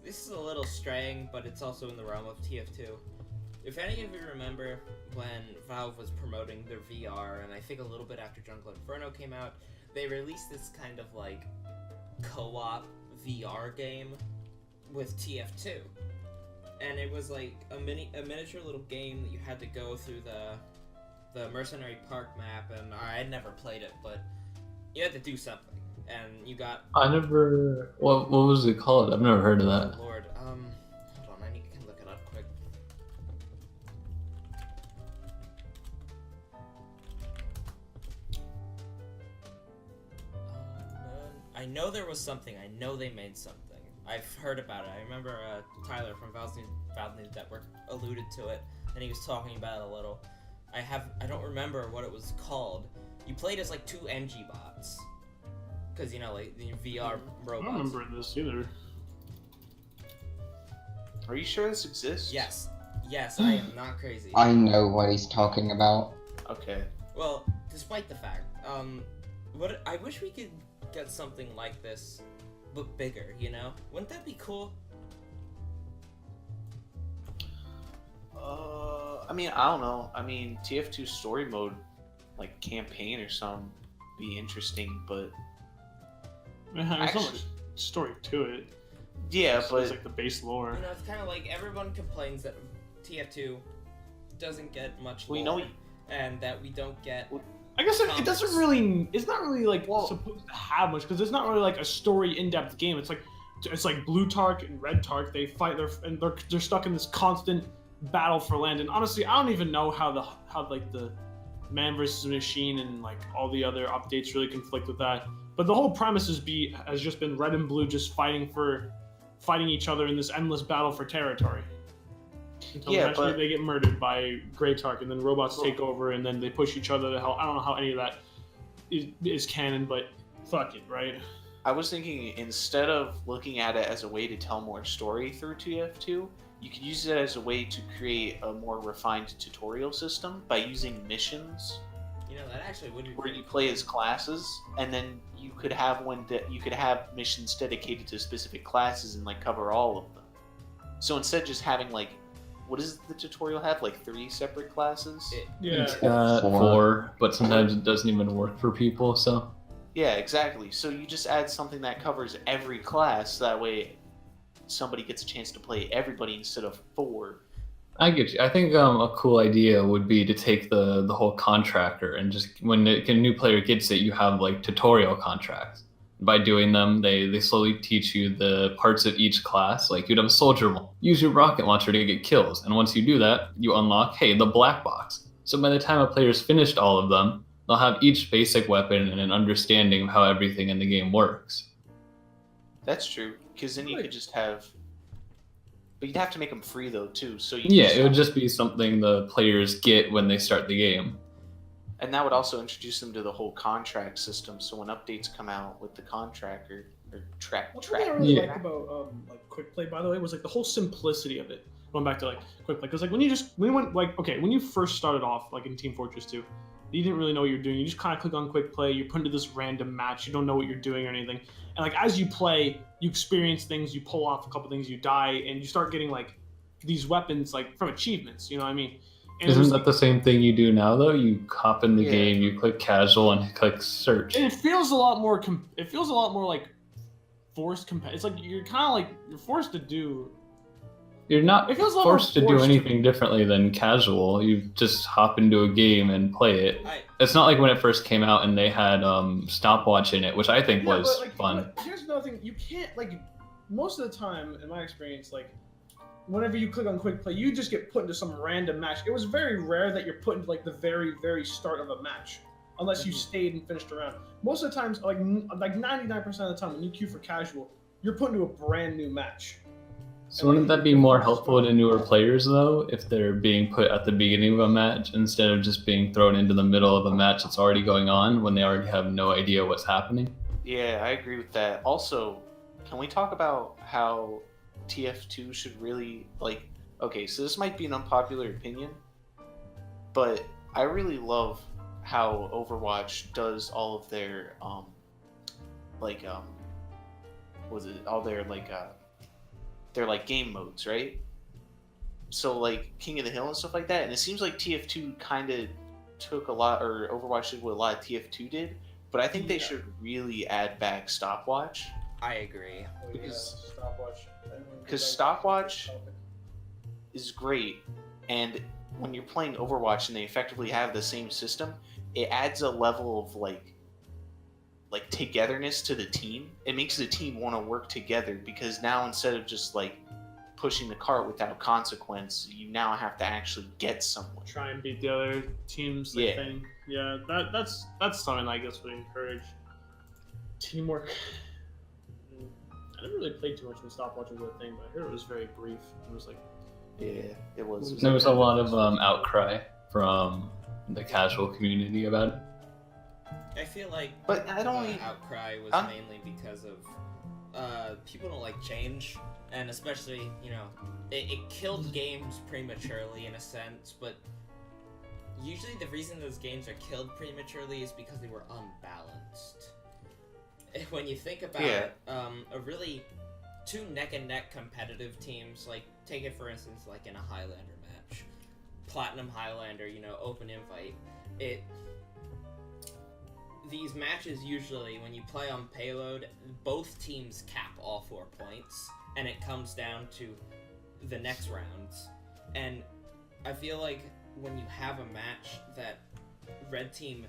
This is a little straying, but it's also in the realm of TF2. If any of you remember when Valve was promoting their VR, and I think a little bit after Jungle Inferno came out, they released this kind of like co-op VR game with TF2. And it was like a miniature little game that you had to go through the Mercenary Park map, and I had never played it, but you had to do something. And you got... I never... What was it called? I've never heard of that. Oh, Lord. Hold on, I can look it up quick. I know there was something. I know they made something. I've heard about it. I remember Tyler from Valve News Network alluded to it, and he was talking about it a little. I don't remember what it was called. You played as like 2 NG bots. Because, like, the VR robots. I don't remember this either. Are you sure this exists? Yes. Yes, I am not crazy. I know what he's talking about. Okay. Well, despite the fact, I wish we could get something like this, but bigger, Wouldn't that be cool? I mean, I don't know. I mean, TF2 story mode, like campaign or something, be interesting, but... There's so much story to it. Yeah, but it's like the base lore. It's kind of like everyone complains that TF2 doesn't get much lore, and that we don't get. I guess it doesn't really. It's not really like supposed to have much, because it's not really like a story in-depth game. It's like Blue Tark and Red Tark. They fight. They're stuck in this constant battle for land. And honestly, I don't even know how the man versus machine and like all the other updates really conflict with that. But the whole premise has just been Red and Blue just fighting each other in this endless battle for territory. Until eventually they get murdered by Grey Tark, and then robots take over, and then they push each other to hell. I don't know how any of that is canon, but fuck it, right? I was thinking instead of looking at it as a way to tell more story through TF2, you could use it as a way to create a more refined tutorial system by using missions You know, that actually would be where pretty you play as classes, and then you could have you could have missions dedicated to specific classes and like cover all of them. So instead of just having like, what does the tutorial have? Like 3 separate classes? Yeah. It's got 4, but sometimes it doesn't even work for people. So Yeah, exactly. So you just add something that covers every class. That way, somebody gets a chance to play everybody instead of 4. I get you. I think a cool idea would be to take the whole contractor and just when a new player gets it, you have like tutorial contracts. By doing them, they slowly teach you the parts of each class. Like you'd have a soldier one. Use your rocket launcher to get kills, and once you do that, you unlock the black box. So by the time a player's finished all of them, they'll have each basic weapon and an understanding of how everything in the game works. That's true, because then you could just have. But you'd have to make them free though too. So you Yeah, it would just be something the players get when they start the game. And that would also introduce them to the whole contract system. So when updates come out with the contractor or One thing I really Yeah. liked about like quick play, by the way, was like the whole simplicity of it. Going back to like quick play, because like when you first started off like in Team Fortress 2, you didn't really know what you're doing. You just kind of click on quick play. You're put into this random match. You don't know what you're doing or anything. And like as you play, you experience things. You pull off a couple things. You die, and you start getting like these weapons like from achievements. You know what I mean? And Isn't there's, that the same thing you do now though? You hop in the Yeah. game, you click casual, and click search. And it feels a lot more. It feels a lot more like forced. It's like you're kind of like you're forced to do. You're not It feels a lot more forced to do forced to anything differently than casual. You just hop into a game and play it. It's not like when it first came out and they had stopwatch in it, which I think was but, like, fun. But here's another thing: you can't like most of the time, in my experience, like whenever you click on quick play, you just get put into some random match. It was very rare that you're put into like the very, very start of a match, unless you stayed and finished around. Most of the times, like 99% of the time, when you queue for casual, you're put into a brand new match. So wouldn't that be more helpful to newer players though, if they're being put at the beginning of a match instead of just being thrown into the middle of a match that's already going on when they already have no idea what's happening? Yeah, I agree with that. Also, can we talk about how TF2 should really like? Okay, so this might be an unpopular opinion, but I really love how Overwatch does all of their their like game modes, right? So like King of the Hill and stuff like that, and it seems like TF2 kind of took a lot, or Overwatch did what a lot of TF2 did, but I think they should really add back stopwatch. I agree. Because- Stopwatch. because stopwatch is great, and when you're playing Overwatch and they effectively have the same system, it adds a level of like togetherness to the team. It makes the team want to work together, because now instead of just like pushing the cart without consequence, you now have to actually get someone. Try and beat the other teams. Thing. Yeah. That's something I guess would encourage teamwork. I never really played too much when stopwatch was a thing, but I heard it was very brief. It was like It was. There was a lot of outcry from the casual community about it. I feel like But I don't the even- outcry was Huh? mainly because of people don't like change, and especially, you know, it killed games prematurely in a sense, but usually the reason those games are killed prematurely is because they were unbalanced. When you think about Yeah. it, a really two neck and neck competitive teams, like take it for instance like in a Highlander match, Platinum Highlander, you know, open invite, these matches usually, when you play on payload, both teams cap all 4 points, and it comes down to the next rounds. And I feel like when you have a match that red team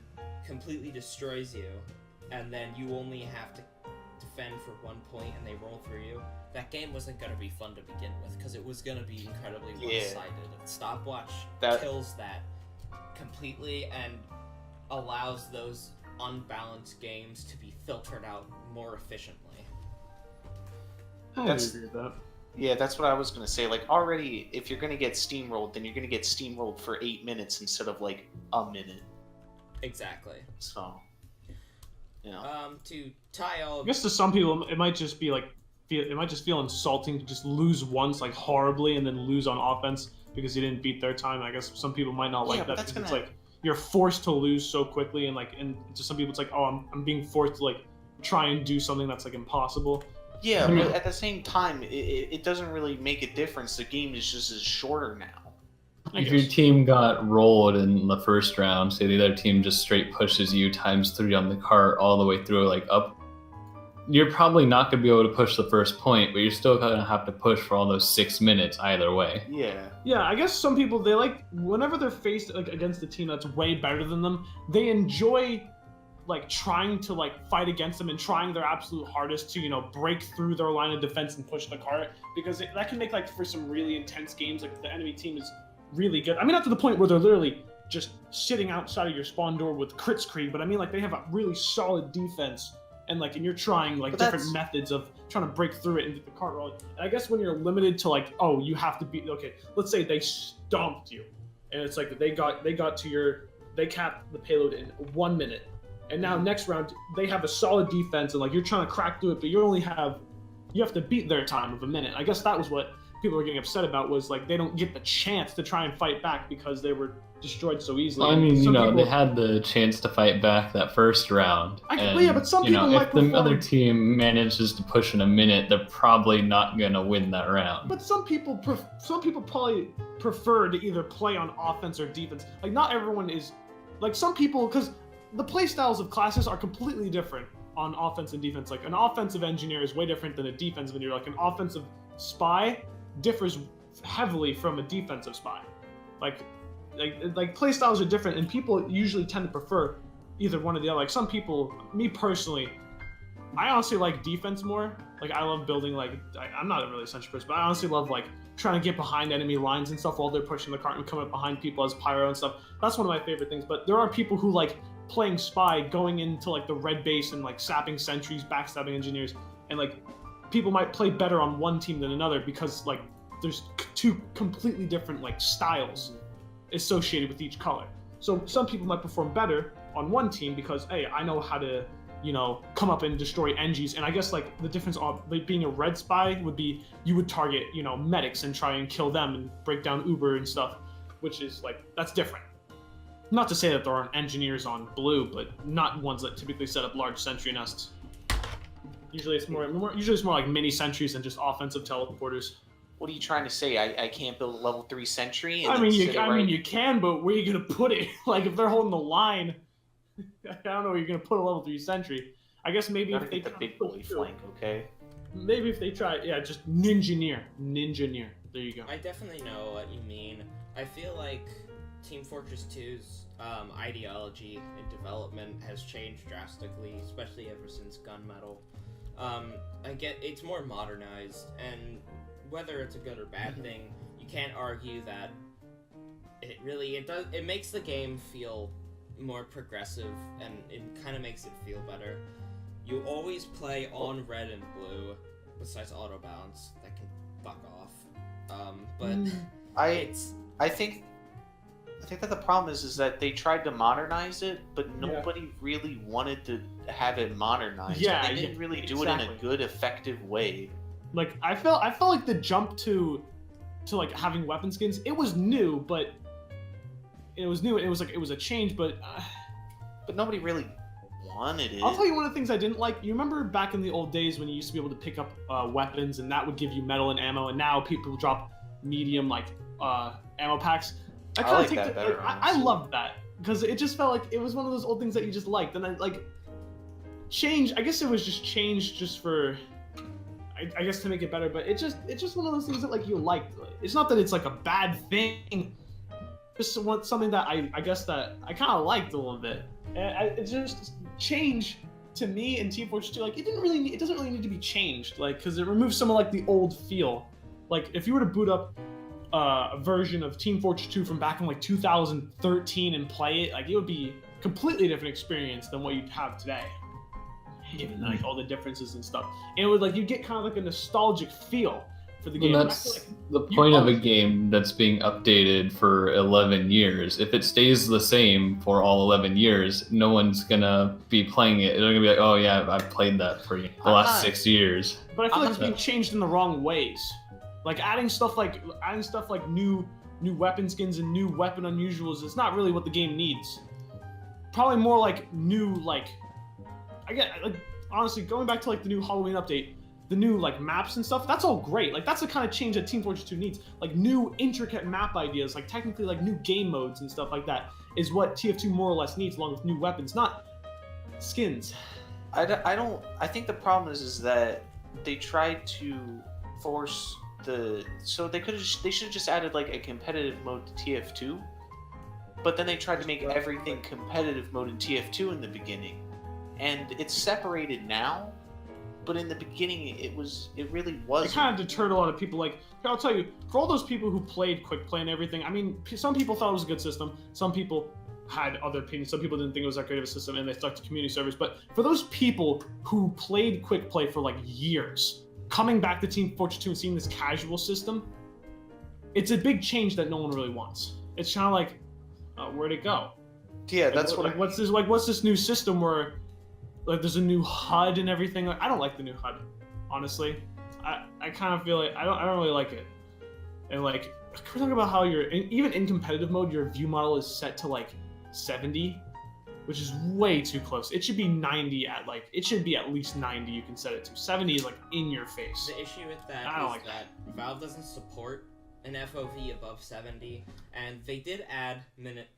completely destroys you, and then you only have to defend for 1 point and they roll through you, that game wasn't going to be fun to begin with, because it was going to be incredibly one-sided. Stopwatch kills that completely and allows those unbalanced games to be filtered out more efficiently. That's- agree with that. Yeah, that's what I was gonna say. Like already, if you're gonna get steamrolled, then you're gonna get steamrolled for 8 minutes instead of like a minute. Exactly. So, You know. To tie all. I guess to some people, it might just be like it might just feel insulting to just lose once like horribly and then lose on offense because you didn't beat their time. I guess some people might not like that because it's like you're forced to lose so quickly and to some people it's like, oh, I'm being forced to like try and do something that's like impossible. Yeah, but at the same time, it doesn't really make a difference. The game is just shorter now. If your team got rolled in the first round, say the other team just straight pushes you ×3 on the cart all the way through, like up, you're probably not going to be able to push the first point, but you're still going to have to push for all those 6 minutes either way. Yeah. Yeah, I guess some people, they like, whenever they're faced like against a team that's way better than them, they enjoy like trying to like fight against them and trying their absolute hardest to, you know, break through their line of defense and push the cart, because that can make like for some really intense games, like the enemy team is really good. I mean, not to the point where they're literally just sitting outside of your spawn door with crit screen, but I mean like they have a really solid defense. And like, and you're trying like different methods of trying to break through it and get the cart rolling. And I guess when you're limited to like, oh, you have to be okay. Let's say they stomped you, and it's like they capped the payload in 1 minute, and now next round they have a solid defense and like you're trying to crack through it, but you have to beat their time of a minute. I guess that was what people were getting upset about, was like they don't get the chance to try and fight back because they were destroyed so easily. I mean, they had the chance to fight back that first round. Yeah, but some people might if the other team manages to push in a minute, they're probably not gonna win that round. But some people probably prefer to either play on offense or defense. Like not everyone is, like some people, because the play styles of classes are completely different on offense and defense. Like an offensive engineer is way different than a defensive engineer. Like an offensive spy differs heavily from a defensive spy. Like play styles are different, and people usually tend to prefer either one or the other. Like some people, me personally, I honestly like defense more. Like I love building, like I'm not a really sentry person, but I honestly love like trying to get behind enemy lines and stuff while they're pushing the cart and coming up behind people as pyro and stuff. That's one of my favorite things. But there are people who like playing spy, going into like the red base and like sapping sentries, backstabbing engineers, and like people might play better on one team than another because like there's two completely different like styles associated with each color. So some people might perform better on one team because, hey, I know how to, you know, come up and destroy NGs. And I guess like the difference of like, being a red spy would be you would target, you know, medics and try and kill them and break down Uber and stuff, which is like, that's different. Not to say that there aren't engineers on blue, but not ones that typically set up large sentry nests. Usually it's more like mini sentries and just offensive teleporters. What are you trying to say? I can't build a level 3 sentry? I mean, you can, but where are you gonna put it? Like if they're holding the line, I don't know where you're gonna put a level 3 sentry. I guess maybe if they the big boy flank, okay? Maybe if they try, yeah, just ninja-neer. There you go. I definitely know what you mean. I feel like Team Fortress 2's ideology and development has changed drastically, especially ever since gunmetal. I get it's more modernized, and whether it's a good or bad thing, you can't argue that it makes the game feel more progressive, and it kind of makes it feel better. You always play on red and blue, besides auto bounce that can fuck off. But I think that the problem is that they tried to modernize it, but nobody really wanted to have it modernized. Yeah, they didn't really do it in a good, effective way. Like I felt like the jump to like having weapon skins, it was new, but it was a change, but nobody really wanted it. I'll tell you one of the things I didn't like. You remember back in the old days when you used to be able to pick up weapons, and that would give you metal and ammo, and now people drop medium like ammo packs. I loved that because it just felt like it was one of those old things that you just liked, and I like change. I guess it was just changed just for. I guess to make it better, but it's just one of those things that like you liked. It's not that it's like a bad thing. Just something that I guess that I kind of liked a little bit. And it just change to me in Team Fortress 2. Like it doesn't really need to be changed. Like because it removes some of like the old feel. Like if you were to boot up a version of Team Fortress 2 from back in like 2013 and play it, like it would be a completely different experience than what you'd have today. Given like all the differences and stuff, and it would like you get kind of like a nostalgic feel for the Well, game. that's the point of a game that's being updated for 11 years. If it stays the same for all 11 years, no one's gonna be playing it. They're gonna be like, oh yeah, I've played that for the last 6 years. But I feel like it's being changed in the wrong ways. Like adding stuff like new weapon skins and new weapon unusuals is not really what the game needs. Probably more like new honestly, going back to like the new Halloween update, the new like maps and stuff, that's all great. Like that's the kind of change that Team Fortress 2 needs. Like new intricate map ideas, like technically like new game modes and stuff like that is what TF2 more or less needs, along with new weapons, not skins. I think the problem is that they tried to force they should have just added like a competitive mode to TF2, but then they tried to make everything competitive mode in TF2 in the beginning, and it's separated now. But in the beginning, it really wasn't. It kind of deterred a lot of people. Like, I'll tell you, for all those people who played Quick Play and everything, I mean, some people thought it was a good system. Some people had other opinions. Some people didn't think it was that great of a system, and they stuck to community servers. But for those people who played Quick Play for like years, coming back to Team Fortress 2 and seeing this casual system, it's a big change that no one really wants. It's kind of like, where'd it go? Yeah, that's like, what's this new system where like there's a new HUD and everything? Like, I don't like the new HUD, honestly. I kind of feel like I don't really like it. And like we're talking about how even in competitive mode, your view model is set to like 70, which is way too close. It should be 90 it should be at least 90 you can set it to. 70 is like in your face. The issue with that is that Valve doesn't support an FOV above 70, and they did add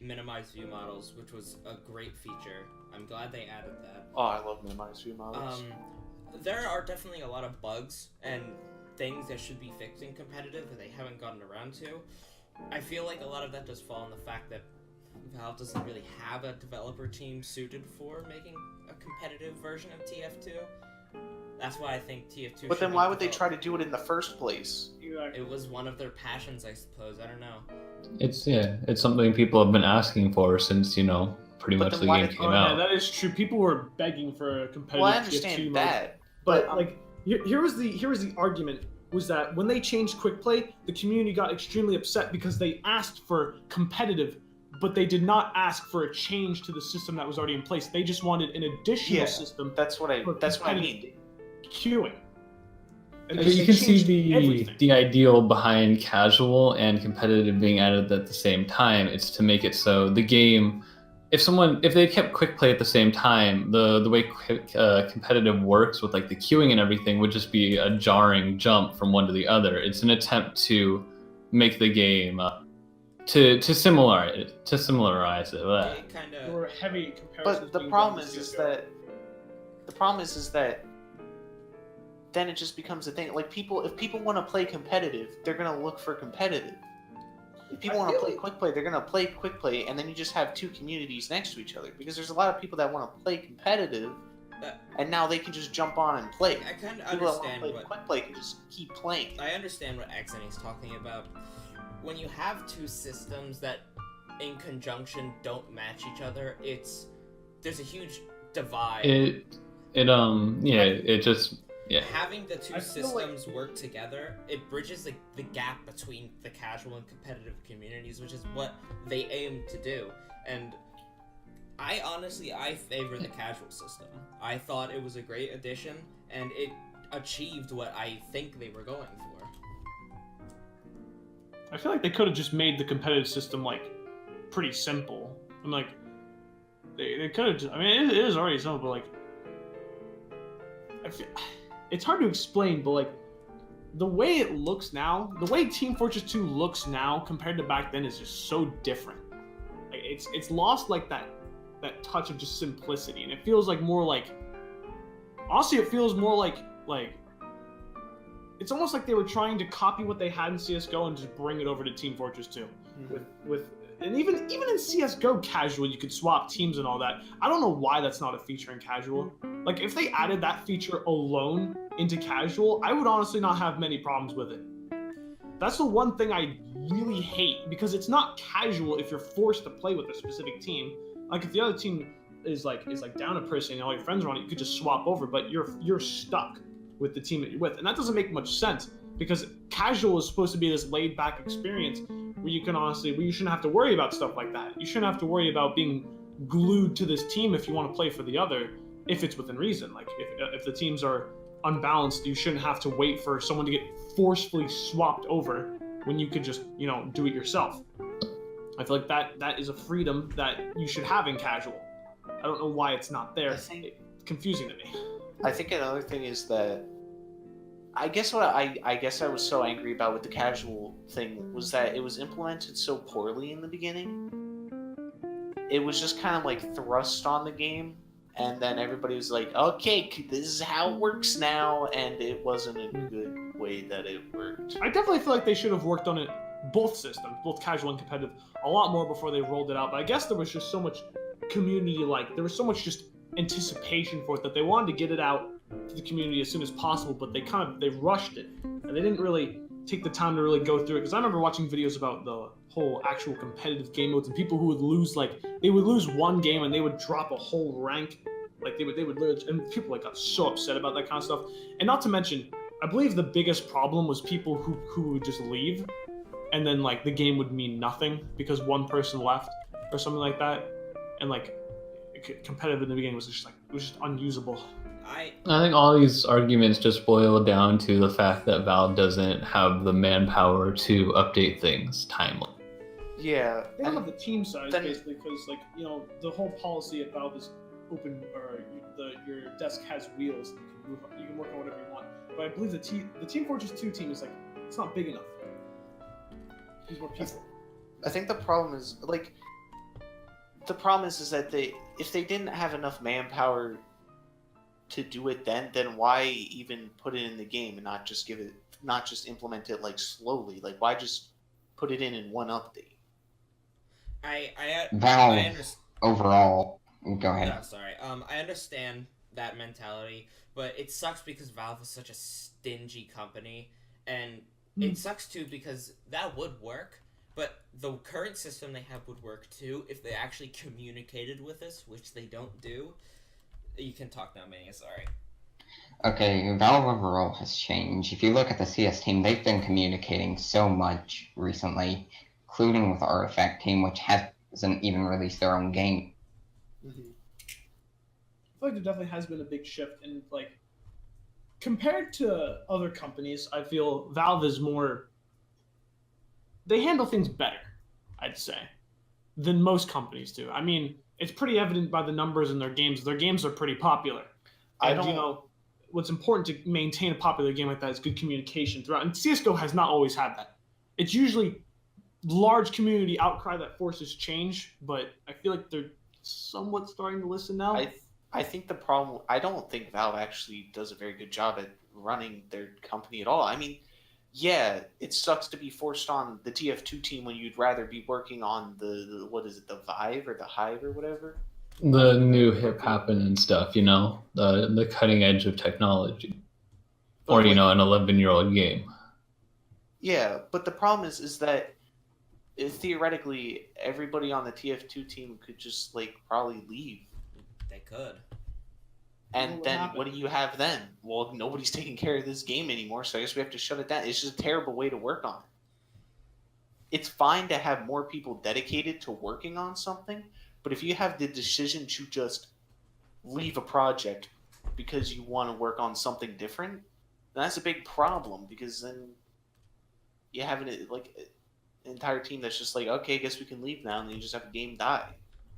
minimized view models, which was a great feature. I'm glad they added that. Oh, I love minimized view models. There are definitely a lot of bugs and things that should be fixed in competitive that they haven't gotten around to. I feel like a lot of that does fall on the fact that Valve doesn't really have a developer team suited for making a competitive version of TF2. That's why I think TF2 But then why would they try to do it in the first place? It was one of their passions, I suppose. I don't know. It's something people have been asking for since, pretty much the game came out. Yeah, that is true. People were begging for a competitive Well, I understand TF2 that. mode. But like here was the argument, was that when they changed Quick Play, the community got extremely upset because they asked for competitive, but they did not ask for a change to the system that was already in place. They just wanted an additional system. That's what I mean. Queuing. And You can see the ideal behind casual and competitive being added at the same time. It's to make it so the game, if they kept Quick Play at the same time, the way competitive works with like the queuing and everything would just be a jarring jump from one to the other. It's an attempt to make the game to similarize it. Or heavy comparison. But the problem is that then it just becomes a thing. Like if people want to play competitive, they're gonna look for competitive. If people want to play Quick Play, they're gonna play Quick Play, and then you just have two communities next to each other because there's a lot of people that want to play competitive, and now they can just jump on and play. I kind of People understand that want to play Quick Play can just keep playing. I understand what Xeny's talking about. When you have two systems that, in conjunction, don't match each other, there's a huge divide. Having the two systems work together, it bridges the gap between the casual and competitive communities, which is what they aim to do. And I favor the casual system. I thought it was a great addition, and it achieved what I think they were going for. I feel like they could have just made the competitive system like pretty simple. I'm like, they could have just, I mean, it is already simple, but like, it's hard to explain, but like, the way it looks now, the way Team Fortress 2 looks now compared to back then is just so different. Like, it's lost like that touch of just simplicity, and it feels like more like, honestly, it feels more like it's almost like they were trying to copy what they had in CS:GO and just bring it over to Team Fortress 2. And even in CS:GO casual, you could swap teams and all that. I don't know why that's not a feature in casual. Like, if they added that feature alone into casual, I would honestly not have many problems with it. That's the one thing I really hate, because it's not casual if you're forced to play with a specific team. Like, if the other team is down a person and all your friends are on it, you could just swap over, but you're stuck with the team that you're with. And that doesn't make much sense. because casual is supposed to be this laid back experience where you shouldn't have to worry about stuff like that. You shouldn't have to worry about being glued to this team if you want to play for the other, if it's within reason. Like if the teams are unbalanced, you shouldn't have to wait for someone to get forcefully swapped over when you could just, do it yourself. I feel like that is a freedom that you should have in casual. I don't know why it's not there. It's confusing to me. I think another thing is that I guess I was so angry about with the casual thing was that it was implemented so poorly in the beginning. It was just kind of like thrust on the game, and then everybody was like, okay, this is how it works now, and it wasn't a good way that it worked. I definitely feel like they should have worked on it, both systems, both casual and competitive, a lot more before they rolled it out. But I guess there was just so much there was so much just anticipation for it that they wanted to get it out to the community as soon as possible, but they rushed it, and they didn't really take the time to really go through it. Because I remember watching videos about the whole actual competitive game modes and people who would lose, they would lose one game and they would drop a whole rank. They would literally, and people got so upset about that kind of stuff. And not to mention, I believe the biggest problem was people who would just leave, and then the game would mean nothing because one person left or something like that. And competitive in the beginning was just unusable. I think all these arguments just boil down to the fact that Valve doesn't have the manpower to update things timely. Yeah, they don't have the team size basically because the whole policy at Valve is open, or your desk has wheels. You can work on whatever you want. But I believe the Team Fortress 2 team is it's not big enough. There's more people. I think the problem is that if they didn't have enough manpower to do it then why even put it in the game and not just implement it slowly? Why just put it in one update? Valve overall. Go ahead. No, sorry. I understand that mentality, but it sucks because Valve is such a stingy company, and it sucks too because that would work. But the current system they have would work too if they actually communicated with us, which they don't do. You can talk now, Mania, sorry. Okay, Valve overall has changed. If you look at the CS team, they've been communicating so much recently, including with the Artifact team, which hasn't even released their own game. Mm-hmm. I feel like there definitely has been a big shift, and compared to other companies, I feel Valve is more... They handle things better, I'd say, than most companies do. I mean, it's pretty evident by the numbers in their games. Their games are pretty popular. And, what's important to maintain a popular game like that is good communication throughout. And CSGO has not always had that. It's usually large community outcry that forces change, but I feel like they're somewhat starting to listen now. I think the problem... I don't think Valve actually does a very good job at running their company at all. I mean... Yeah, it sucks to be forced on the TF2 team when you'd rather be working on the Vive or the Hive or whatever? The new hip happen and stuff, the cutting edge of technology. Or, an 11-year-old game. Yeah, but the problem is that theoretically everybody on the TF2 team could just probably leave. They could. And then what do you have then? Well, nobody's taking care of this game anymore, so I guess we have to shut it down. It's just a terrible way to work on it. It's fine to have more people dedicated to working on something, but if you have the decision to just leave a project because you want to work on something different, then that's a big problem, because then you have an entire team that's just okay, I guess we can leave now, and then you just have the game die.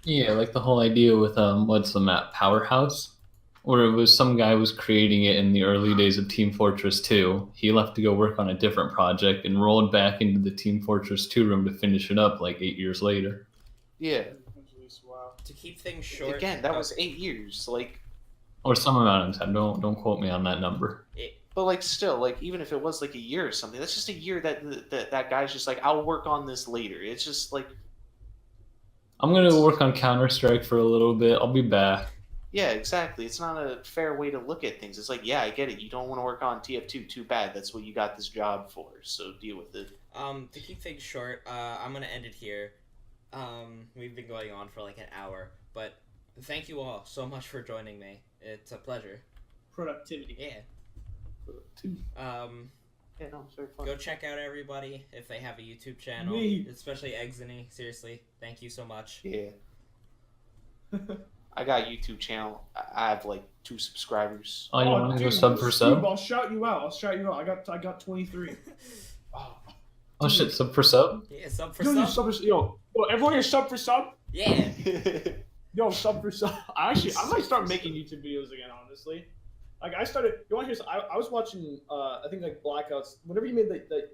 Yeah, the whole idea with what's the map, Powerhouse? Where it was some guy was creating it in the early days of Team Fortress 2. He left to go work on a different project and rolled back into the Team Fortress 2 room to finish it up 8 years later. Yeah. Wow. To keep things short... Again, that was 8 years. Or some amount of time. Don't quote me on that number. But still, even if it was a year or something, that's just a year that guy's just I'll work on this later. It's just I'm going to work on Counter-Strike for a little bit. I'll be back. Yeah, exactly. It's not a fair way to look at things. It's yeah, I get it. You don't want to work on TF2. Too bad. That's what you got this job for. So deal with it. To keep things short, I'm going to end it here. We've been going on for an hour, but thank you all so much for joining me. It's a pleasure. Productivity. Yeah. Yeah, no, it's very fun. Go check out everybody if they have a YouTube channel, Me. especially Exony. Seriously, thank you so much. Yeah. I got a YouTube channel. I have like 2 subscribers. Oh, you want to go dude, sub for sub? I'll shout you out. I got 23. Oh, Oh shit, sub for sub? Yeah, sub for yo, sub. yo, everyone here sub for sub. Yeah. Yo, sub for sub. I might start making YouTube videos again. Honestly, like I started. You want to hear? I was watching. I think like Blackouts. Whenever you made the